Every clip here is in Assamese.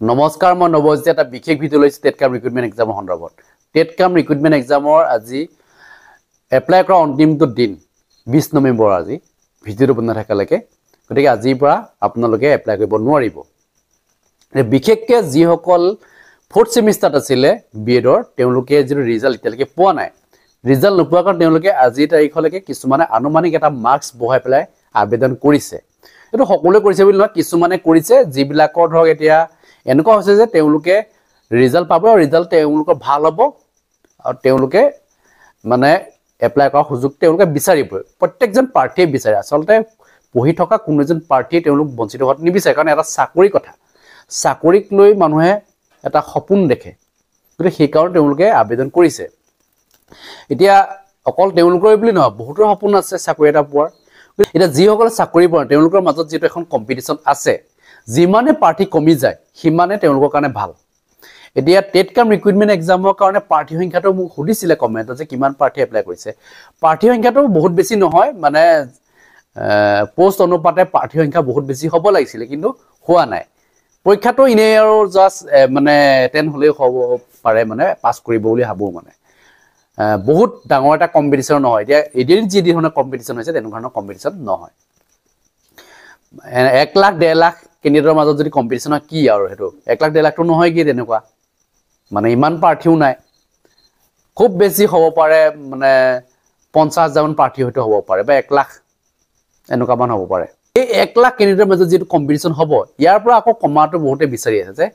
নমস্কাৰ মই নৱজ্যোতি এটা বিশেষ ভিডিও লৈছো টেটকাম ৰিক্ৰুটমেন্ট এক্সামৰ সন্দৰ্ভত টেটকাম ৰিক্ৰুটমেন্ট এক্সামৰ আজি এপ্লাই কৰা অন্তিমটো দিন 20 নৱেম্বৰ আজি ভিডিওটো বনাই থাকালৈকে গতিকে আজিৰ পৰা আপোনালোকে এপ্লাই কৰিব নোৱাৰিব বিশেষকৈ যিসকল 4th সেমিষ্টাৰত আছিল বিএডৰ তেওঁলোকে যিটো ৰিজাল্ট এতিয়ালৈকে পোৱা নাই ৰিজাল্ট নোপোৱাৰ কাৰণ তেওঁলোকে আজি তাৰিখলৈকে কিছুমানে আনুমানিক এটা মাৰ্কস বহাই পেলাই আবেদন কৰিছে এটো সকলোৱে কৰিছে বুলি নহয় কিছুমানে কৰিছে যিবিলাকৰ ধৰক এতিয়া এনেকুৱা হৈছে যে তেওঁলোকে ৰিজাল্ট পাব আৰু ৰিজাল্ট তেওঁলোকৰ ভাল হ'ব আৰু তেওঁলোকে মানে এপ্লাই কৰা সুযোগ তেওঁলোকে বিচাৰিব প্ৰত্যেকজন প্ৰাৰ্থীয়ে বিচাৰে আসলতে পঢ়ি থকা কোনোজন প্ৰাৰ্থীয়ে তেওঁলোক বঞ্চিত হোৱাত নিবিচাৰে কাৰণ এটা চাকৰি কথা চাকৰিক লৈ মানুহে এটা সপোন দেখে গতিকে সেই কাৰণে তেওঁলোকে আবেদন কৰিছে এতিয়া অকল তেওঁলোকৰ বুলি নহয় বহুতৰ সপোন আছে চাকৰি এটা পোৱাৰ এটা যিসকল চাকৰি পোৱা তেওঁলোকৰ মাজত যেটো এখন কম্পিটিশন আছে যিমানে প্ৰাৰ্থী কমি যায় হিমানে তেওঁলোকৰ কাৰণে ভাল এতিয়া টেটকাম ৰিক্ৰুটমেন্ট এক্সামৰ কাৰণে প্ৰাৰ্থী সংখ্যাটো মোক সুধিছিলে কমেন্টত যে কিমান প্ৰাৰ্থী এপ্লাই কৰিছে প্ৰাৰ্থী সংখ্যাটো বহুত বেছি নহয় মানে পোষ্ট অনুপাতে প্ৰাৰ্থী সংখ্যা বহুত বেছি হ'ব লাগিছিল কিন্তু হোৱা নাই পৰীক্ষাটো ইনে আৰু জাস্ট মানে এটেন্ড হলে হ'ব পাৰে মানে পাস কৰিব বুলি ভাবো মানে বহুত ডাঙৰ এটা কম্পিটিশন নহয় এতিয়া এদিন যি ধৰণৰ কম্পিটিশন হৈছে তেনে ধৰণৰ কম্পিটিশন নহয় 1 লাখ 1.5 লাখ কেন্ডিডেটৰ মাজত যদি কম্পিটিশন হয় কি আৰু হেতু 1 লাখ 1.5 লাখ তো নহয় কি তেনেকুৱা মানে ইমান প্ৰাৰ্থীও নাই খুব বেছি হ'ব পাৰে মানে 50,000 মান প্ৰাৰ্থী হয়তো হ'ব পাৰে বা 1 লাখ এনেকুৱা মান হ'ব পাৰে এই 1 লাখ কেন্ডিডেটৰ মাজত যেটো কম্পিটিশন হ'ব ইয়াৰ পৰা আকৌ কমাটো বহুতে বিচাৰি আছে যে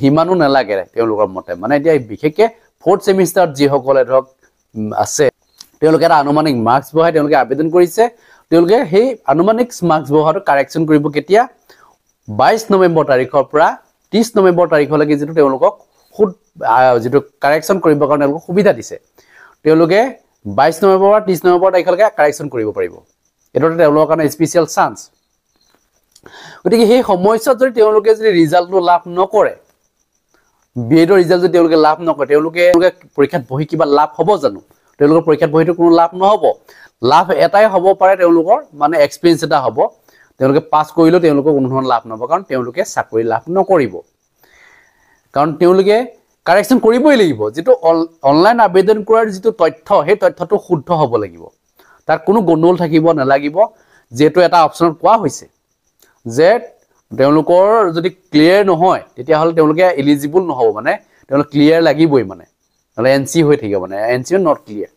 হিমানো নালাগে তেওঁলোকৰ মতে মানে এতিয়া বিশেষকৈ 4th সেমিষ্টাৰত যি সকলে ধৰক আছে তেওঁলোকে এটা আনুমানিক মাৰ্কস বহাই তেওঁলোকে আবেদন কৰিছে তেওঁলোকে সেই আনুমানিক মাৰ্কস বহাটো কাৰেকচন কৰিব কেতিয়া 22 নৱেম্বৰ তাৰিখৰ পৰা 30 নৱেম্বৰ তাৰিখলৈকে যেটো তেওঁলোকক যেটো কাৰেকচন কৰিবৰ কাৰণে তেওঁলোকক সুবিধা দিছে তেওঁলোকে 22 নৱেম্বৰ পৰা 30 নৱেম্বৰ তাৰিখলৈকে কাৰেকচন কৰিব পাৰিব এটোতে তেওঁলোকৰ কাৰণে স্পেশাল চান্স গতিকে সেই সময়ছোৱাত যদি তেওঁলোকে যদি ৰিজাল্টটো লাভ নকৰে বিএডৰ ৰিজাল্ট যদি তেওঁলোকে লাভ নকৰে তেওঁলোকে পৰীক্ষাত বহি কিবা লাভ হ'ব জানো তেওঁলোকৰ পৰীক্ষাত বহিটো কোনো লাভ নহব লাভ এটাই হ'ব পাৰে তেওঁলোকৰ মানে এক্সপেৰিয়েন্স এটা হ'ব তেওঁলোকে পাস কৰিলে তেওঁলোকৰ কোনো ধৰণৰ লাভ নহব কাৰণ তেওঁলোকে চাকৰি লাভ নকৰিব কাৰণ তেওঁলোকে কাৰেকচন কৰিবই লাগিব যেটো অনলাইন আবেদন কৰাৰ যেটো তথ্য সেই তথ্যটো শুদ্ধ হ'ব লাগিব তাৰ কোনো গণ্ডগোল থাকিব নালাগিব যেটো এটা অপচনত কোৱা হৈছে যে তেওঁলোকৰ যদি ক্লিয়াৰ নহয় তেতিয়া হল তেওঁলোকে এলিজিবল নহব মানে তেওঁলোক ক্লিয়াৰ লাগিবই মানে হলে এনসি হৈ থাকিব মানে এনসি নট ক্লিয়াৰ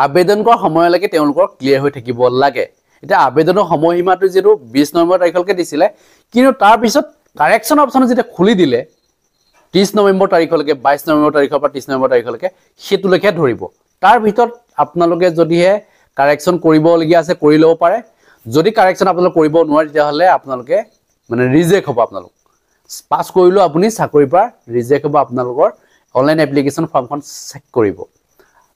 আবেদন কৰাৰ সময়লৈকে তেওঁলোকৰ ক্লিয়াৰ হৈ থাকিব লাগে এটা আবেদনৰ সময়সীমাটো যেটো 20 নৱেম্বৰ তাৰিখলৈকে দিছিলে কিন্তু তাৰ পিছত কাৰেকচন অপচন যেটা খুলি দিলে 30 নৱেম্বৰ তাৰিখলৈকে 22 নৱেম্বৰ তাৰিখৰ পৰা 30 নৱেম্বৰ তাৰিখলৈকে হেতুলৈকে ধৰিব তাৰ ভিতৰত আপোনালোকে যদিহে কাৰেকচন কৰিবলগীয়া আছে কৰি লব পাৰে যদি কাৰেকচন আপোনালোক কৰিব নোৱাৰে তেতিয়া হলে আপোনালোকে মানে ৰিজেক্ট হ'ব আপোনালোক পাস কৰিলো আপুনি চাকৰিৰ পৰা ৰিজেক্ট হ'ব আপোনালোকৰ অনলাইন এপ্লিকেশন ফৰ্মখন চেক কৰিব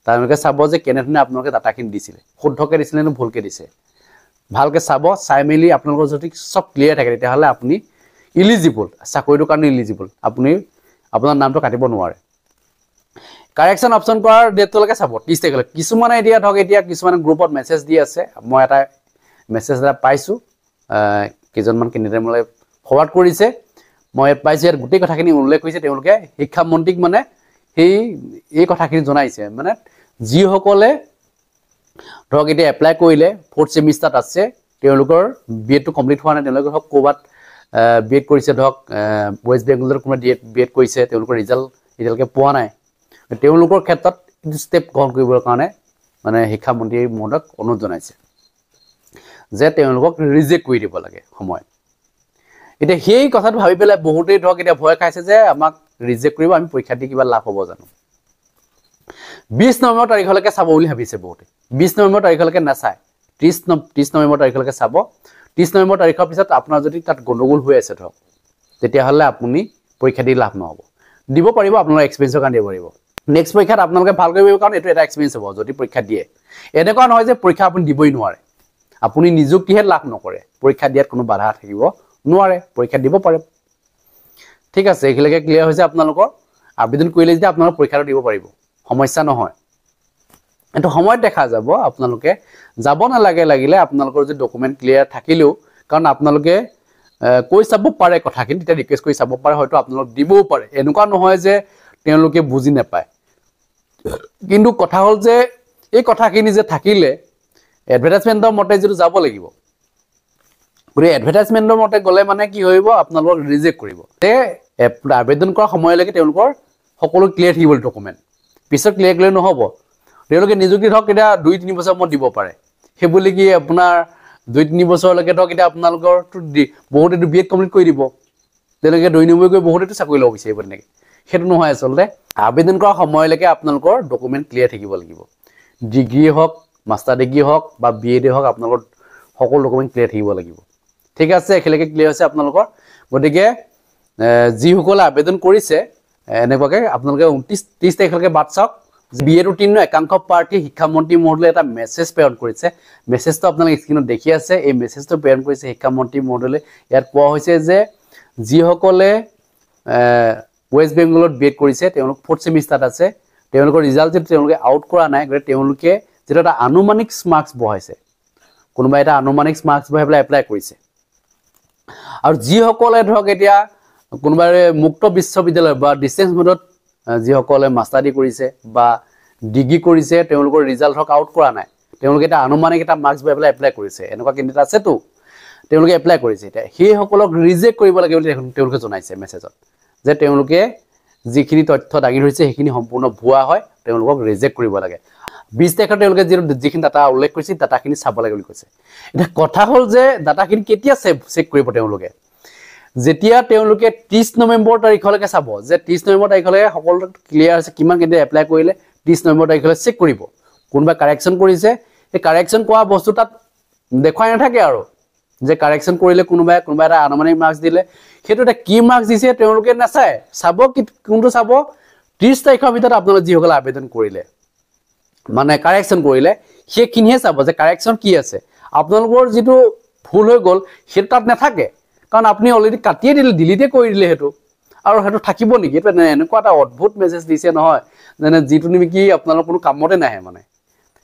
তাৰলৈকে চাব যে কেনেধৰণে আপোনালোকে ডাটাখিনি দিছিলে শুদ্ধকে দিছিলে নে ভুলকে দিছে ভালকে চাব চাই মেলি আপোনালোকৰ যদি সব ক্লিয়াৰ থাকে তেতিয়া হলে আপুনি এলিজিবল চাকৰিৰ কাৰণে এলিজিবল আপুনি আপোনাৰ নামটো কাটিব নোৱাৰে কাৰেকচন অপচন কৰাৰ ডেটলৈকে চাব 30 তাৰিখলৈ কিছুমানে এতিয়া ধৰক এতিয়া কিছুমানে গ্ৰুপত মেছেজ দি আছে মই এটা মেছেজ এটা পাইছো কেজনমান কেন্ডিডেট মলে ফৰৱাৰ্ড কৰিছে মই পাইছো ইয়াৰ গোটেই কথাখিনি উল্লেখ কৰিছে তেওঁলোকে শিক্ষা মন্ত্ৰীক মানে এই কথাখিনি জনাইছে মানে যি সকলে ধৰক এতিয়া এপ্লাই কৰিলে 4th সেমিষ্টাৰত আছে তেওঁলোকৰ বিএড টো কমপ্লিট হোৱা নাই তেওঁলোকৰ হক কোবাত বিএড কৰিছে ধৰক ওয়েস্ট বেংগলৰ কোনো বিএড কৰিছে তেওঁলোকৰ ৰিজাল্ট এতিয়ালৈকে পোৱা নাই তেওঁলোকৰ ক্ষেত্ৰত ষ্টেপ গ্ৰহণ কৰিবৰ কাৰণে মানে শিক্ষা মন্ত্ৰীৰ মহোদয়ক অনুৰোধ জনাইছে যে তেওঁলোকক ৰিজেক্ট কৰি দিব লাগে সময় এতিয়া সেই কথাটো ভাবি পেলাই বহুতেই ধৰক এতিয়া ভয় খাইছে যে আমাক ৰিজেক্ট কৰিব আমি পৰীক্ষা দি কিবা লাভ হ'ব জানো 20 নৱেম্বৰ তাৰিখলৈকে চাব বুলি ভাবিছে বহুতে 20 নৱেম্বৰ তাৰিখলৈকে নাচায় 30 নৱেম্বৰ তাৰিখলৈকে চাব 30 নৱেম্বৰ তাৰিখৰ পিছত আপোনাৰ যদি তাত গণ্ডগোল হৈ আছে ধৰক তেতিয়া হলে আপুনি পৰীক্ষা দি লাভ নহব দিব পাৰিব আপোনাৰ এক্সপেৰিয়েন্সৰ কাৰণে দিব পাৰিব নেক্সট পৰীক্ষাত আপোনালোকে ভাল কৰিব কাৰণ এটো এটা এক্সপেৰিয়েন্স হ'ব যদি পৰীক্ষা দিয়ে এনেকুৱা নহয় যে পৰীক্ষা আপুনি দিবই নোৱাৰে আপুনি নিযুক্তিহে লাভ নকৰে পৰীক্ষা দিয়াত কোনো বাধা থাকিব নোৱাৰে পৰীক্ষা দিব পাৰে ঠিক আছে এখিলৈকে ক্লিয়াৰ হৈছে আপোনালোকৰ আবেদন কৰিলে যে আপোনালোক পৰীক্ষাটো দিব পাৰিব সমস্যা নহয় এটো সময়ত দেখা যাব আপোনালোকে যাব নালাগে লাগিলে আপোনালোকৰ যে ডকুমেন্ট ক্লিয়াৰ থাকিলেও কাৰণ আপোনালোকে কৈ চাব পাৰে কথাখিনি, তেতিয়া ৰিকুৱেষ্ট কৰি চাব পাৰে, হয়তো আপোনালোক দিবও পাৰে। এনেকুৱা নহয় যে তেওঁলোকে বুজি নাপায়। কিন্তু কথা হ'ল যে এই কথাখিনি যে থাকিলে এডভাৰটাইজমেণ্টৰ মতে যিটো যাব লাগিব, গতিকে এডভাৰটাইজমেণ্টৰ মতে গ'লে মানে কি হ'ব, আপোনালোকক ৰিজেক্ট কৰিব। আবেদন কৰাৰ সময়লৈকে তেওঁলোকৰ সকলো ক্লিয়াৰ থাকিব ডকুমেণ্ট, পিছত ক্লিয়াৰ নহ'ব। তেওঁলোকে নিযুক্তি ধৰক এতিয়া 2-3 বছৰ মূৰত দিব পাৰে, সেই বুলি কি আপোনাৰ 2-3 বছৰলৈকে ধৰক এতিয়া আপোনালোকৰতো বহুতেতো BEd কমপ্লিট কৰি দিব, তেওঁলোকে 2 নম্বৰকৈ বহুতেতো চাকৰি ল'ব বিচাৰিব তেনেকৈ। সেইটো নহয় আচলতে। আবেদন কৰাৰ সময়লৈকে আপোনালোকৰ ডকুমেণ্ট ক্লিয়াৰ থাকিব লাগিব। ডিগ্ৰী হওক, মাষ্টাৰ ডিগ্ৰী হওক বা BEd হওক, আপোনালোকৰ সকলো ডকুমেণ্ট ক্লিয়াৰ থাকিব লাগিব। ঠিক আছে, একেলগে ক্লিয়াৰ হৈছে আপোনালোকৰ। গতিকে যিসকলে আবেদন কৰিছে এনেকুৱাকৈ আপোনালোকে 29-30 তাৰিখলৈকে বাট চাওক। BEd উত্তীৰ্ণ একাংশ প্ৰাৰ্থী শিক্ষামন্ত্ৰী মহোদয়ে এটা মেছেজ প্ৰেৰণ কৰিছে। মেছেজটো আপোনালোকে স্ক্ৰীনত দেখি আছে। এই মেছেজটো প্ৰেৰণ কৰিছে শিক্ষামন্ত্ৰী মহোদয়লৈ। ইয়াত কোৱা হৈছে যে যিসকলে ৱেষ্ট বেংগলত BEd কৰিছে, তেওঁলোক 4th ছেমিষ্টাৰত আছে, তেওঁলোকৰ ৰিজাল্ট যিটো তেওঁলোকে আউট কৰা নাই, গতিকে তেওঁলোকে যিটো এটা আনুমানিক মাৰ্কছ বহাইছে, কোনোবাই এটা আনুমানিক মাৰ্কছ বহাই পেলাই এপ্লাই কৰিছে। আৰু যিসকলে ধৰক এতিয়া কোনোবাই মুক্ত বিশ্ববিদ্যালয় বা ডিষ্টেঞ্চ মোডত যিসকলে মাষ্টাৰ ডিগ্ৰী কৰিছে বা ডিগ্ৰী কৰিছে, তেওঁলোকৰ ৰিজাল্ট ধৰক আউট কৰা নাই, তেওঁলোকে এটা আনুমানিক এটা মাৰ্কছ বহাই পেলাই এপ্লাই কৰিছে। এনেকুৱা কেণ্ডিডেট আছেতো, তেওঁলোকে এপ্লাই কৰিছে। এতিয়া সেইসকলক ৰিজেক্ট কৰিব লাগে বুলি তেওঁলোকে জনাইছে মেছেজত, যে তেওঁলোকে যিখিনি তথ্য দাঙি ধৰিছে সেইখিনি সম্পূৰ্ণ ভুৱা হয়, তেওঁলোকক ৰিজেক্ট কৰিব লাগে। 20 তাৰিখত তেওঁলোকে যিখিনি ডাটা উল্লেখ কৰিছে, ডাটাখিনি চাব লাগে বুলি কৈছে। এতিয়া কথা হ'ল যে ডাটাখিনি কেতিয়া চেক কৰিব তেওঁলোকে, যেতিয়া তেওঁলোকে 30 নৱেম্বৰ তাৰিখলৈকে চাব, যে 30 নৱেম্বৰ তাৰিখলৈকে সকলো ক্লিয়াৰ হৈছে, কিমান কেণ্ডিডেট এপ্লাই কৰিলে, 30 নৱেম্বৰ তাৰিখলৈ চেক কৰিব। কোনোবাই কাৰেকশ্যন কৰিছে, সেই কাৰেকশ্যন কৰা বস্তু তাত দেখুৱাই নাথাকে আৰু যে কাৰেকশ্যন কৰিলে কোনোবাই এটা আনুমানিক মাৰ্কছ দিলে, সেইটো এটা কি মাৰ্কছ দিছে তেওঁলোকে নাচায়। চাব কোনটো চাব, 30 তাৰিখৰ ভিতৰত আপোনালোকে যিসকলে আবেদন কৰিলে মানে কাৰেকশ্যন কৰিলে, সেইখিনিহে চাব যে কাৰেকশ্যন কি আছে। আপোনালোকৰ যিটো ভুল হৈ গ'ল সেইটো তাত নাথাকে, কাৰণ আপুনি অলৰেডি কাটিয়ে দিলে, ডিলিটে কৰি দিলে সেইটো, আৰু সেইটো থাকিব নেকি? এইটো এনেকুৱা এটা অদ্ভুত মেছেজ দিছে নহয়, যেনে যিটো নেকি আপোনালোকৰ কোনো কামতে নাহে। মানে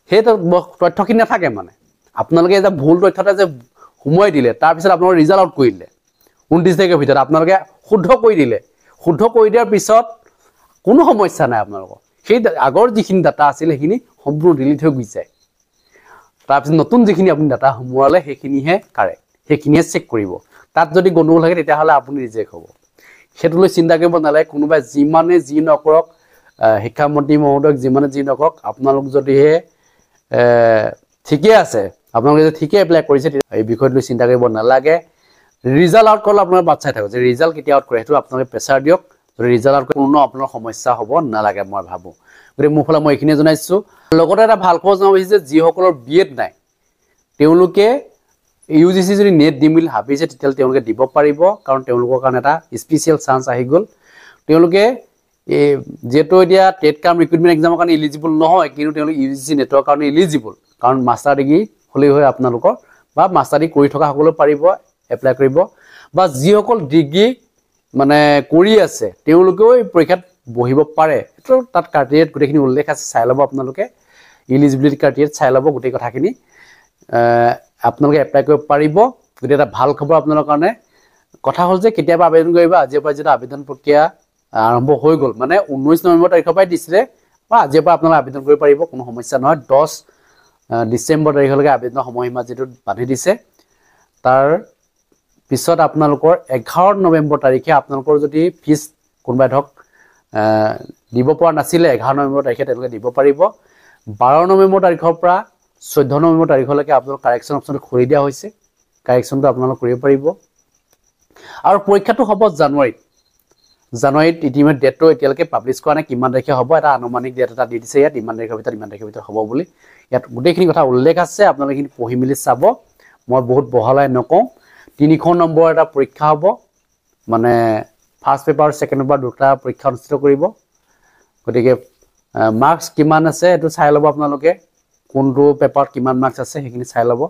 সেই তথ্যখিনি নাথাকে। মানে আপোনালোকে যে ভুল তথ্য এটা যে সোমোৱাই দিলে, তাৰপিছত আপোনালোকৰ ৰিজাল্ট আউট কৰি দিলে 29 তাৰিখৰ ভিতৰত, আপোনালোকে শুদ্ধ কৰি দিলে। শুদ্ধ কৰি দিয়াৰ পিছত কোনো সমস্যা নাই আপোনালোকৰ, সেই আগৰ যিখিনি ডাটা আছিল সেইখিনি সম্পূৰ্ণ ডিলিট হৈ গুচি যায়। তাৰপিছত নতুন যিখিনি আপুনি ডাটা সোমোৱালে সেইখিনিহে কাৰেক্ট, সেইখিনিহে চেক কৰিব। তাত যদি গণ্ডগোল থাকে তেতিয়াহ'লে আপুনি ৰিজেক্ট হ'ব। সেইটো লৈ চিন্তা কৰিব নালাগে। কোনোবাই যিমানে যি নকৰক, শিক্ষামন্ত্ৰী মহোদয়ক যিমানে যি নকৰক, আপোনালোক যদিহে ঠিকে আছে, আপোনালোকে যদি ঠিকে এপ্লাই কৰিছে, এই বিষয়টো লৈ চিন্তা কৰিব নালাগে। ৰিজাল্ট আউট কৰিলে আপোনাৰ বাট চাই থাকক যে ৰিজাল্ট কেতিয়া আউট কৰে, সেইটো আপোনালোকে প্ৰেছাৰ দিয়ক। যদি ৰিজাল্ট আউট কৰে কোনো আপোনাৰ সমস্যা হ'ব নালাগে, মই ভাবোঁ। গতিকে মোৰ ফালে মই এইখিনিয়ে জনাইছোঁ। লগতে এটা ভাল খবৰ জনাব বিচাৰিছে, যিসকলৰ BEd নাই তেওঁলোকে UGC যদি নেট দিম বুলি ভাবিছে, তেতিয়াহ'লে তেওঁলোকে দিব পাৰিব, কাৰণ তেওঁলোকৰ কাৰণে এটা স্পেচিয়েল চান্স আহি গ'ল। তেওঁলোকে যিহেতু এতিয়া টেট কাম ৰিক্ৰুটমেণ্ট এক্সামৰ কাৰণে ইলিজিবল নহয়, কিন্তু তেওঁলোকে UGC নেটৰ কাৰণে ইলিজিবল, কাৰণ মাষ্টাৰ ডিগ্ৰী হ'লেই হয় আপোনালোকৰ, বা মাষ্টাৰ ডিগ্ৰী কৰি থকা সকলেও পাৰিব এপ্লাই কৰিব, বা যিসকল ডিগ্ৰী মানে কৰি আছে তেওঁলোকেও এই পৰীক্ষাত বহিব পাৰে। এইটো তাত ক্ৰাইটেৰিয়াত গোটেইখিনি উল্লেখ আছে, চাই ল'ব আপোনালোকে। ইলিজিবিলিটি ক্ৰাইটেৰিয়াত চাই ল'ব গোটেই কথাখিনি, আপোনালোকে এপ্লাই কৰিব পাৰিব। গতিকে এটা ভাল খবৰ আপোনালোকৰ কাৰণে। কথা হ'ল যে কেতিয়াবা আবেদন কৰিবা, আজিৰ পৰা যেতিয়া আবেদন প্ৰক্ৰিয়া আৰম্ভ হৈ গ'ল, মানে 19 নৱেম্বৰ তাৰিখৰ পৰাই দিছিলে, বা আজিৰ পৰা আপোনালোকে আবেদন কৰিব পাৰিব, কোনো সমস্যা নহয়। 10 ডিচেম্বৰ তাৰিখলৈকে আবেদনৰ সময়সীমা যিটো বান্ধি দিছে, তাৰ পিছত আপোনালোকৰ 11 নৱেম্বৰ তাৰিখে আপোনালোকৰ যদি ফিজ কোনোবাই ধৰক দিব পৰা নাছিলে, 11 নৱেম্বৰ তাৰিখে তেওঁলোকে দিব পাৰিব। 12 নৱেম্বৰ তাৰিখৰ পৰা 14 নৱেম্বৰ তাৰিখলৈকে আপোনালোক কাৰেকশ্যন অপশ্যনটো খুলি দিয়া হৈছে, কাৰেকশ্যনটো আপোনালোক কৰিব পাৰিব। আৰু পৰীক্ষাটো হ'ব জানুৱাৰীত ইতিমধ্যে ডেটটো এতিয়ালৈকে পাব্লিছ কৰা নাই, কিমান তাৰিখে হ'ব, এটা আনুমানিক ডেট এটা দি দিছে ইয়াত, ইমান তাৰিখৰ ভিতৰত হ'ব বুলি। ইয়াত গোটেইখিনি কথা উল্লেখ আছে, আপোনালোকে এইখিনি পঢ়ি মেলি চাব, মই বহুত বহলাই নকওঁ। 300 নম্বৰ এটা পৰীক্ষা হ'ব, মানে ফাৰ্ষ্ট পেপাৰ ছেকেণ্ড পেপাৰ দুটা পৰীক্ষা অনুষ্ঠিত কৰিব। গতিকে মাৰ্কছ কিমান আছে সেইটো চাই ল'ব আপোনালোকে, কোনটো পেপাৰত কিমান মাৰ্কছ আছে সেইখিনি চাই ল'ব।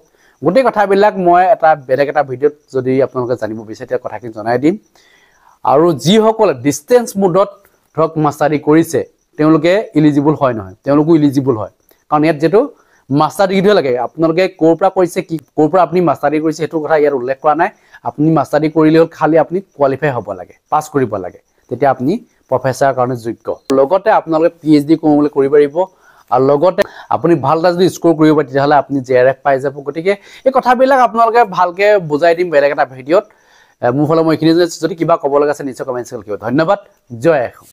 গোটেই কথাবিলাক মই বেলেগ এটা ভিডিঅ'ত যদি আপোনালোকে জানিব বিচাৰে তেতিয়া কথাখিনি জনাই দিম। আৰু যিসকলে ডিষ্টেঞ্চ মোডত ধৰক মাষ্টাৰ ডিগ্ৰী কৰিছে তেওঁলোকে ইলিজিবল হয় নহয়, তেওঁলোকো ইলিজিবল হয়, কাৰণ ইয়াত যিহেতু মাষ্টাৰ ডিগ্ৰীটোহে লাগে। আপোনালোকে ক'ৰ পৰা কৰিছে, ক'ৰ পৰা আপুনি মাষ্টাৰ ডিগ্ৰী কৰিছে সেইটো কথা ইয়াত উল্লেখ কৰা নাই। আপুনি মাষ্টাৰ ডিগ্ৰী কৰিলে হ'ল খালি আপুনি কোৱালিফাই হ'ব লাগে পাছ কৰিব লাগে তেতিয়া আপুনি প্ৰফেচাৰৰ কাৰণে যোগ্য লগতে আপোনালোকে PhD কৰোঁ বুলি কৰিব পাৰিব আৰু লগতে আপুনি ভাল এটা যদি স্কোৰ কৰিব পাৰে তেতিয়াহ'লে আপুনি JRF পাই যাব গতিকে এই কথাবিলাক আপোনালোকে ভালকে বুজাই দিম বেলেগ এটা ভিডিঅ'ত মোৰ ফালে মই এইখিনি যদি কিবা ক'ব লগা আছে নিশ্চয় কমেণ্ট চেকশ্যনত লিখিব ধন্যবাদ জয় অসম